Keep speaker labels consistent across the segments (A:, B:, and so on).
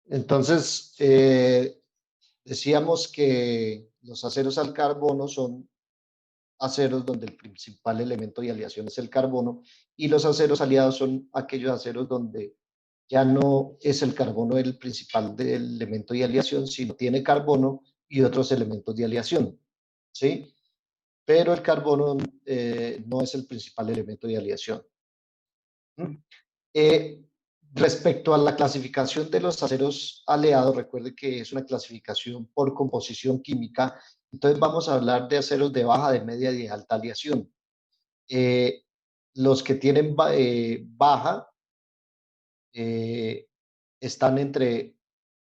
A: Entonces, decíamos que los aceros al carbono son aceros donde el principal elemento de aleación es el carbono y los aceros aliados son aquellos aceros donde ya no es el carbono el principal del elemento de aleación, sino tiene carbono y otros elementos de aleación, ¿sí? Pero el carbono no es el principal elemento de aleación. ¿Mm? Eh, Respecto a la clasificación de los aceros aleados, recuerde que es una clasificación por composición química, entonces vamos a hablar de aceros de baja, de media y de alta aleación. Eh, los que tienen baja eh, están entre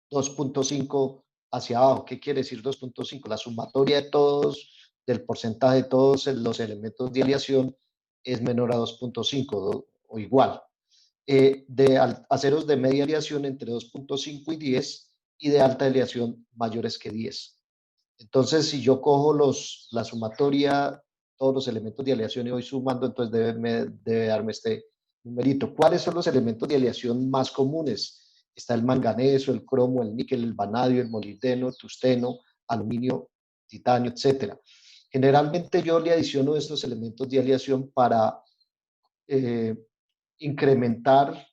A: 2.5 hacia abajo. ¿Qué quiere decir 2.5? La sumatoria de todos, del porcentaje de todos los elementos de aleación es menor a 2.5 o igual. De aceros de media aleación entre 2.5 y 10 y de alta aleación mayores que 10. Entonces, si yo cojo la sumatoria, todos los elementos de aleación y voy sumando, entonces debe darme este numerito. ¿Cuáles son los elementos de aleación más comunes? Está el manganeso, el cromo, el níquel, el vanadio, el molibdeno, tungsteno, aluminio, titanio, etcétera. Generalmente yo le adiciono estos elementos de aleación para eh, incrementar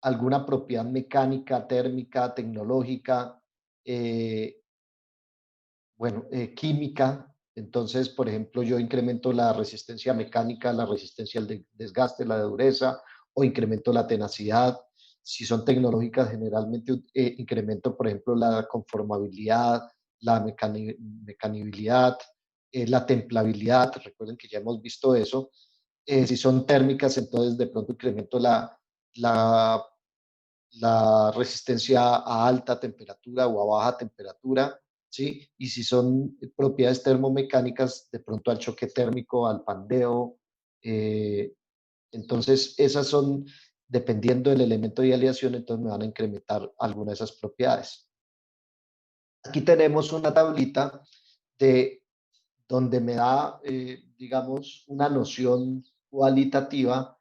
A: alguna propiedad mecánica, térmica, tecnológica, eh, química. Entonces, por ejemplo, yo incremento la resistencia mecánica, la resistencia al desgaste, la de dureza, o incremento la tenacidad. Si son tecnológicas, generalmente incremento, por ejemplo, la conformabilidad, la mecanibilidad, la templabilidad. Recuerden que ya hemos visto eso. Si son térmicas, entonces de pronto incremento la, la resistencia a alta temperatura o a baja temperatura, ¿sí? Y si son propiedades termomecánicas, de pronto al choque térmico, al pandeo. eh, entonces, esas son, dependiendo del elemento de aleación, entonces me van a incrementar alguna de esas propiedades. Aquí tenemos una tablita de donde me da, digamos, una noción cualitativa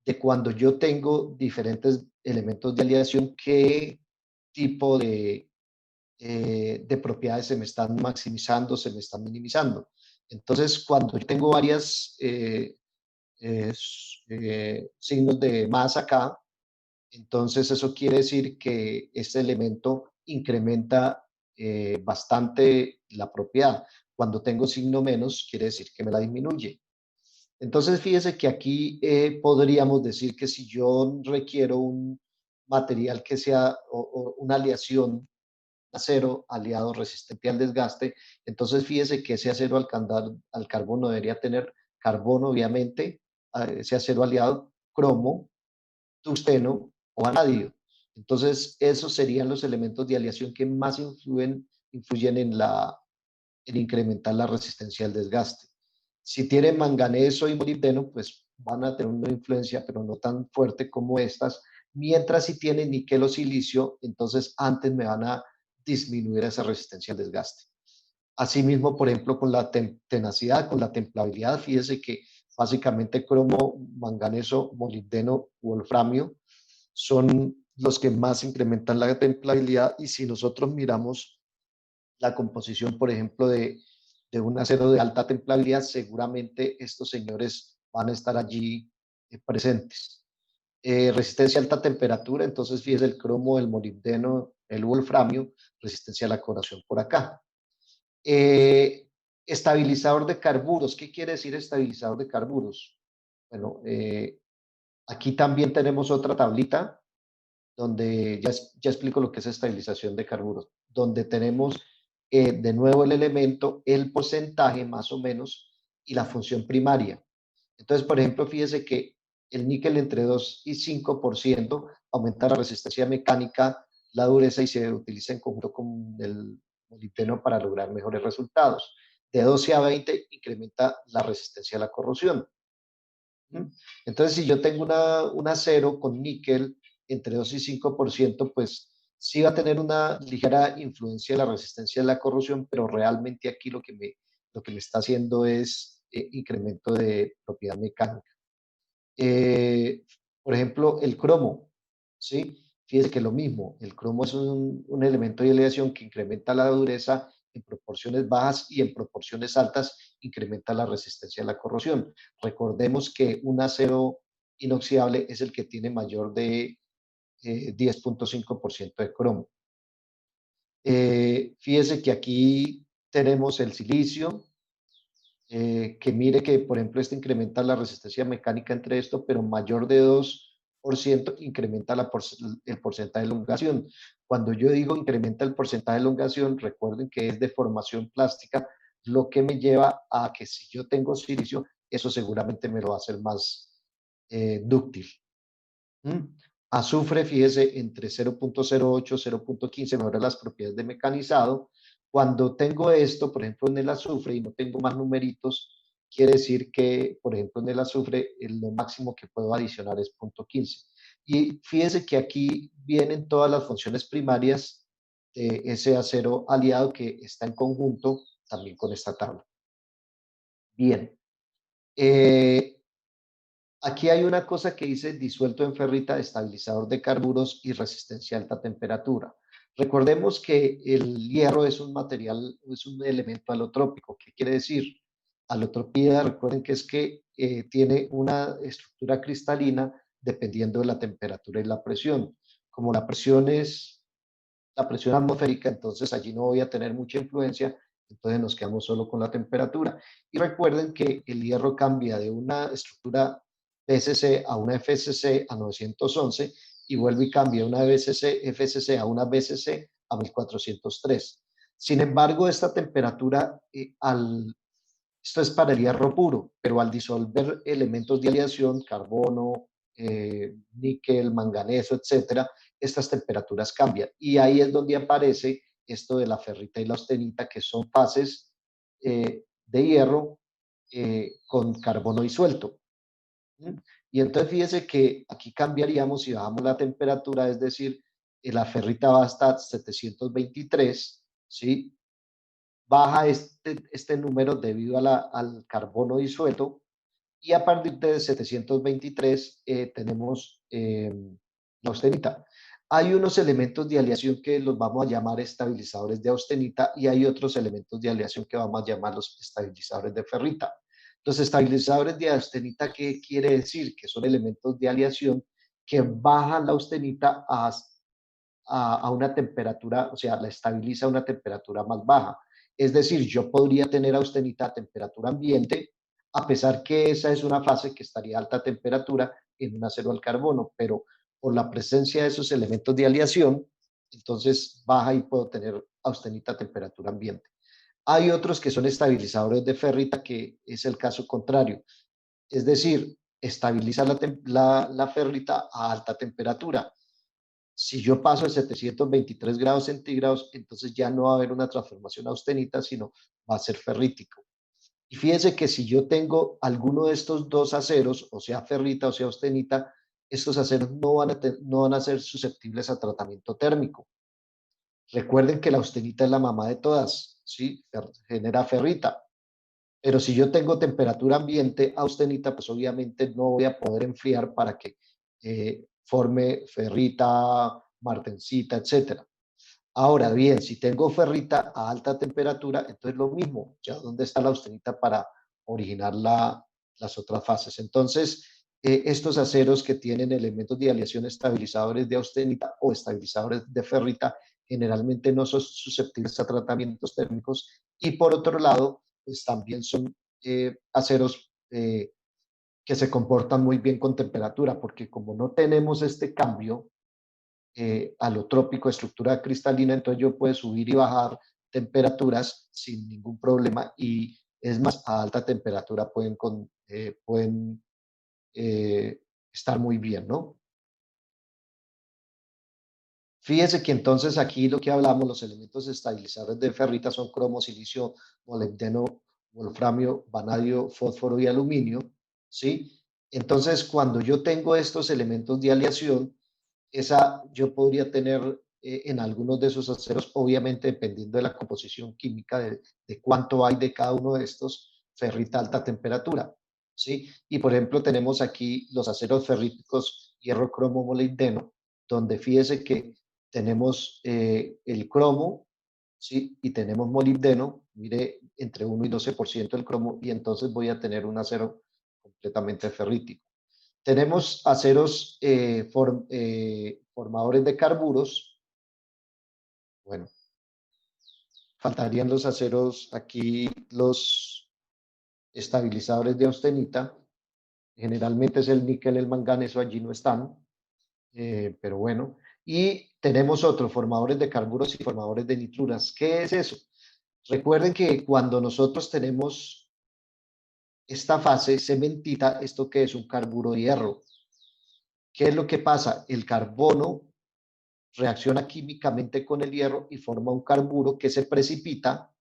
A: de cuando yo tengo diferentes elementos de aleación, qué tipo de propiedades se me están maximizando, se me están minimizando. Entonces, cuando yo tengo varias signos de más acá, entonces eso quiere decir que este elemento incrementa bastante la propiedad. Cuando tengo signo menos, quiere decir que me la disminuye. Entonces, fíjese que aquí podríamos decir que si yo requiero un material que sea o una aleación acero aliado resistente al desgaste, entonces fíjese que ese acero al carbono debería tener carbono, obviamente, ese acero aliado, cromo, tungsteno o vanadio. Entonces, esos serían los elementos de aleación que más influyen en incrementar la resistencia al desgaste. Si tienen manganeso y molibdeno, pues van a tener una influencia, pero no tan fuerte como estas. Mientras si tienen níquel o silicio, entonces antes me van a disminuir esa resistencia al desgaste. Asimismo, por ejemplo, con la tenacidad, con la templabilidad, fíjese que básicamente cromo, manganeso, molibdeno, wolframio son los que más incrementan la templabilidad. Y si nosotros miramos la composición, por ejemplo, de un acero de alta templabilidad, seguramente estos señores van a estar allí presentes. Resistencia a alta temperatura, entonces fíjese el cromo, el molibdeno, el wolframio, resistencia a la corrosión por acá. Eh, Estabilizador de carburos, ¿qué quiere decir estabilizador de carburos? Bueno, aquí también tenemos otra tablita donde ya explico lo que es estabilización de carburos, donde tenemos de nuevo el elemento, el porcentaje más o menos y la función primaria. Entonces, por ejemplo, fíjese que el níquel entre 2 y 5% aumenta la resistencia mecánica, la dureza y se utiliza en conjunto con el molibdeno para lograr mejores resultados. De 12 a 20 incrementa la resistencia a la corrosión. Entonces, si yo tengo un acero con níquel entre 2 y 5%, pues sí va a tener una ligera influencia en la resistencia de la corrosión, pero realmente aquí lo que me está haciendo es incremento de propiedad mecánica. Eh, por ejemplo, el cromo, ¿sí? Fíjese que lo mismo, el cromo es un elemento de aleación que incrementa la dureza en proporciones bajas y en proporciones altas incrementa la resistencia a la corrosión. Recordemos que un acero inoxidable es el que tiene mayor de 10,5% de cromo. Fíjese que aquí tenemos el silicio, que mire que, por ejemplo, este incrementa la resistencia mecánica entre esto, pero mayor de 2% incrementa el porcentaje de elongación. Cuando yo digo incrementa el porcentaje de elongación, recuerden que es de formación plástica, lo que me lleva a que si yo tengo silicio, eso seguramente me lo va a hacer más dúctil. ¿Mm? Azufre, fíjese, entre 0,08 y 0,15 mejora las propiedades de mecanizado. Cuando tengo esto, por ejemplo, en el azufre y no tengo más numeritos, quiere decir que, por ejemplo, en el azufre, lo máximo que puedo adicionar es 0,15. Y fíjese que aquí vienen todas las funciones primarias de ese acero aliado que está en conjunto también con esta tabla. Bien. Aquí hay una cosa que dice disuelto en ferrita, estabilizador de carburos y resistencia a alta temperatura. Recordemos que el hierro es un material, es un elemento alotrópico. ¿Qué quiere decir? Alotropía, recuerden que es que tiene una estructura cristalina dependiendo de la temperatura y la presión. Como la presión atmosférica, entonces allí no voy a tener mucha influencia, entonces nos quedamos solo con la temperatura. Y recuerden que el hierro cambia de una estructura PCC a una FCC a 911 y vuelve y cambia una BCC, FCC a una BCC a 1403. Sin embargo, esta temperatura, esto es para el hierro puro, pero al disolver elementos de aleación, carbono, níquel, manganeso, etcétera, estas temperaturas cambian. Y ahí es donde aparece esto de la ferrita y la austenita, que son fases de hierro con carbono disuelto. ¿Mm? Y entonces fíjese que aquí cambiaríamos si bajamos la temperatura, es decir, la ferrita va hasta 723, ¿sí? Baja este número debido al carbono disuelto y a partir de 723 tenemos la austenita. Hay unos elementos de aleación que los vamos a llamar estabilizadores de austenita y hay otros elementos de aleación que vamos a llamar los estabilizadores de ferrita. Los estabilizadores de austenita, ¿qué quiere decir? Que son elementos de aleación que bajan la austenita a una temperatura, o sea, la estabiliza a una temperatura más baja. Es decir, yo podría tener austenita a temperatura ambiente, a pesar que esa es una fase que estaría a alta temperatura en un acero al carbono, pero por la presencia de esos elementos de aleación, entonces baja y puedo tener austenita a temperatura ambiente. Hay otros que son estabilizadores de ferrita, que es el caso contrario, es decir, estabiliza la ferrita a alta temperatura. Si yo paso de 723 grados centígrados, entonces ya no va a haber una transformación a austenita, sino va a ser ferrítico. Y fíjense que si yo tengo alguno de estos dos aceros, o sea ferrita o sea austenita, estos aceros no van a ser susceptibles a tratamiento térmico. Recuerden que la austenita es la mamá de todas, ¿sí? Genera ferrita. Pero si yo tengo temperatura ambiente austenita, pues obviamente no voy a poder enfriar para que forme ferrita, martensita, etcétera. Ahora bien, si tengo ferrita a alta temperatura, entonces lo mismo, ya dónde está la austenita para originar las otras fases. Entonces, estos aceros que tienen elementos de aleación estabilizadores de austenita o estabilizadores de ferrita generalmente no son susceptibles a tratamientos térmicos y por otro lado, pues también son aceros que se comportan muy bien con temperatura, porque como no tenemos este cambio alotrópico, estructura cristalina, entonces yo puedo subir y bajar temperaturas sin ningún problema y es más, a alta temperatura pueden estar muy bien, ¿no? Fíjese que entonces aquí lo que hablamos, los elementos estabilizadores de ferrita son cromo, silicio, molibdeno, wolframio, vanadio, fósforo y aluminio, ¿sí? Entonces, cuando yo tengo estos elementos de aleación, yo podría tener en algunos de esos aceros, obviamente dependiendo de la composición química, de cuánto hay de cada uno de estos, ferrita a alta temperatura, ¿sí? Y por ejemplo, tenemos aquí los aceros ferríticos hierro, cromo, molibdeno, donde fíjese que tenemos el cromo, ¿sí? Y tenemos molibdeno, mire, entre 1 y 12% del cromo, y entonces voy a tener un acero completamente ferrítico. Tenemos aceros formadores de carburos. Bueno, faltarían los aceros aquí, los estabilizadores de austenita. Generalmente es el níquel, el manganeso, allí no están, pero bueno. Y tenemos otros formadores de carburos y formadores de nitruras. ¿Qué es eso? Recuerden que cuando nosotros tenemos esta fase cementita, ¿esto qué es? Un carburo de hierro. ¿Qué es lo que pasa? El carbono reacciona químicamente con el hierro y forma un carburo que se precipita,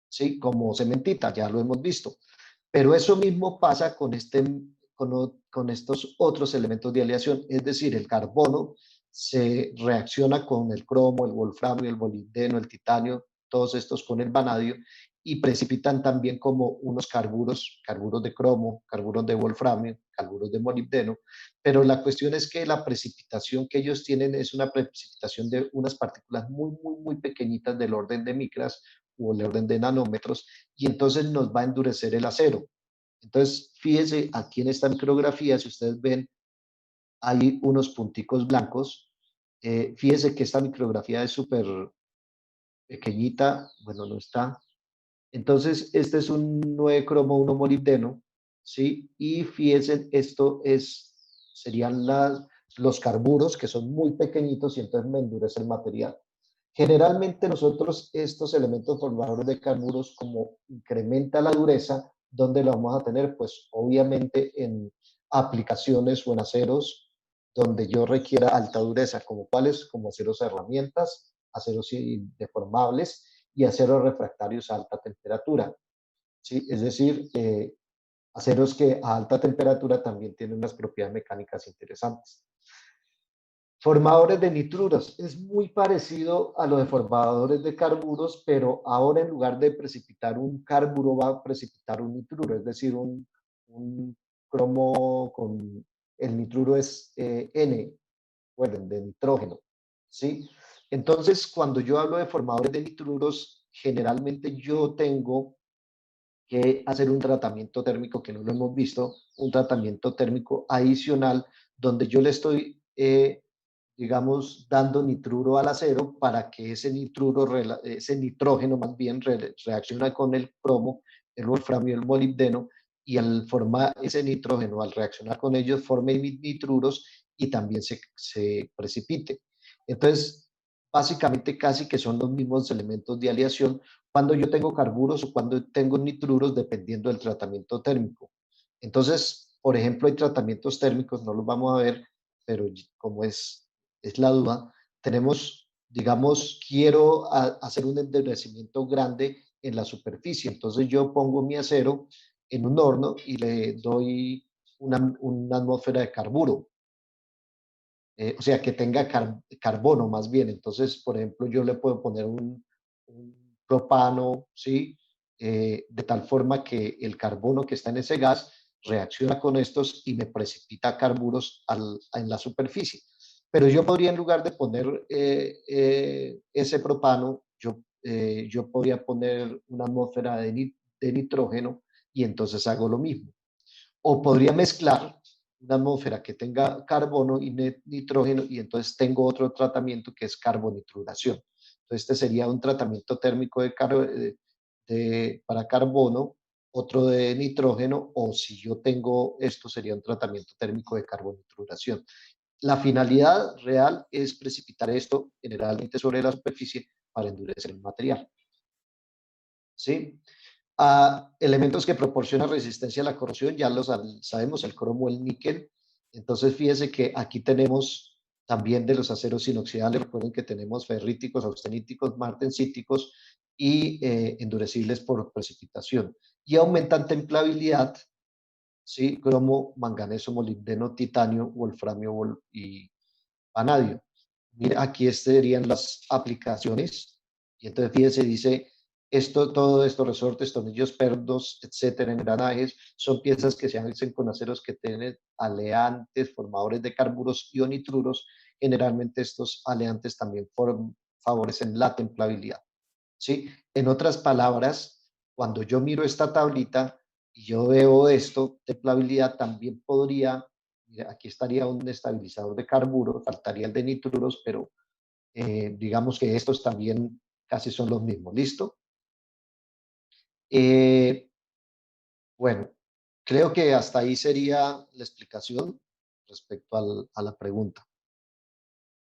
A: ¿sí? Como cementita, ya lo hemos visto. Pero eso mismo pasa con estos otros elementos de aleación, es decir, el carbono se reacciona con el cromo, el wolframio, el molibdeno, el titanio, todos estos con el vanadio y precipitan también como unos carburos, carburos de cromo, carburos de wolframio, carburos de molibdeno, pero la cuestión es que la precipitación que ellos tienen es una precipitación de unas partículas muy, muy, muy pequeñitas del orden de micras o el orden de nanómetros, y entonces nos va a endurecer el acero. Entonces, fíjense aquí en esta micrografía, si ustedes ven, hay unos punticos blancos. Fíjense que esta micrografía es súper pequeñita, bueno, no está. Entonces, este es un 9 cromo 1 molibdeno, ¿sí? Y fíjense, serían los carburos, que son muy pequeñitos y entonces me endurece el material. Generalmente nosotros estos elementos formadores de carburos, como incrementa la dureza, ¿dónde lo vamos a tener? Pues obviamente en aplicaciones o en aceros donde yo requiera alta dureza, como cuáles, como aceros herramientas, aceros deformables y aceros refractarios a alta temperatura. ¿Sí? Es decir, aceros que a alta temperatura también tienen unas propiedades mecánicas interesantes. Formadores de nitruros. Es muy parecido a los de formadores de carburos, pero ahora en lugar de precipitar un carburo va a precipitar un nitruro, es decir, un cromo con... El nitruro es N, recuerden, de nitrógeno, ¿sí? Entonces, cuando yo hablo de formadores de nitruros, generalmente yo tengo que hacer un tratamiento térmico que no lo hemos visto, un tratamiento térmico adicional donde yo le estoy, digamos, dando nitruro al acero para que ese nitrógeno más bien reacciona con el cromo, el wolframio, el molibdeno, y al formar ese nitrógeno, al reaccionar con ellos, forme nitruros y también se precipite. Entonces, básicamente casi que son los mismos elementos de aleación cuando yo tengo carburos o cuando tengo nitruros, dependiendo del tratamiento térmico. Entonces, por ejemplo, hay tratamientos térmicos, no los vamos a ver, pero como es la duda, tenemos, digamos, quiero hacer un endurecimiento grande en la superficie. Entonces yo pongo mi acero en un horno y le doy una atmósfera de carburo. O sea, que tenga carbono más bien. Entonces, por ejemplo, yo le puedo poner un propano, ¿sí? De tal forma que el carbono que está en ese gas reacciona con estos y me precipita carburos en la superficie. Pero yo podría, en lugar de poner ese propano, yo podría poner una atmósfera de nitrógeno y entonces hago lo mismo. O podría mezclar una atmósfera que tenga carbono y nitrógeno y entonces tengo otro tratamiento que es carbonitruración. Entonces este sería un tratamiento térmico para carbono, otro de nitrógeno, o si yo tengo esto sería un tratamiento térmico de carbonitruración. La finalidad real es precipitar esto generalmente sobre la superficie para endurecer el material. ¿Sí? Elementos que proporcionan resistencia a la corrosión, ya los sabemos, el cromo, el níquel. Entonces, fíjese que aquí tenemos también de los aceros inoxidables, recuerden que tenemos ferríticos, austeníticos, martensíticos y endurecibles por precipitación. Y aumentan templabilidad, ¿sí? Cromo, manganeso, molibdeno, titanio, wolframio y vanadio. Mira, aquí serían las aplicaciones. Y entonces, fíjense, dice, todo esto, resortes, tornillos, pernos, etcétera, engranajes, son piezas que se hacen con aceros que tienen aleantes, formadores de carburos y nitruros generalmente estos aleantes también favorecen la templabilidad, ¿sí? En otras palabras, cuando yo miro esta tablita y yo veo esto, templabilidad, también podría, mira, aquí estaría un estabilizador de carburo, faltaría el de nitruros, pero digamos que estos también casi son los mismos. ¿Listo? Eh, bueno, creo que hasta ahí sería la explicación respecto a la pregunta.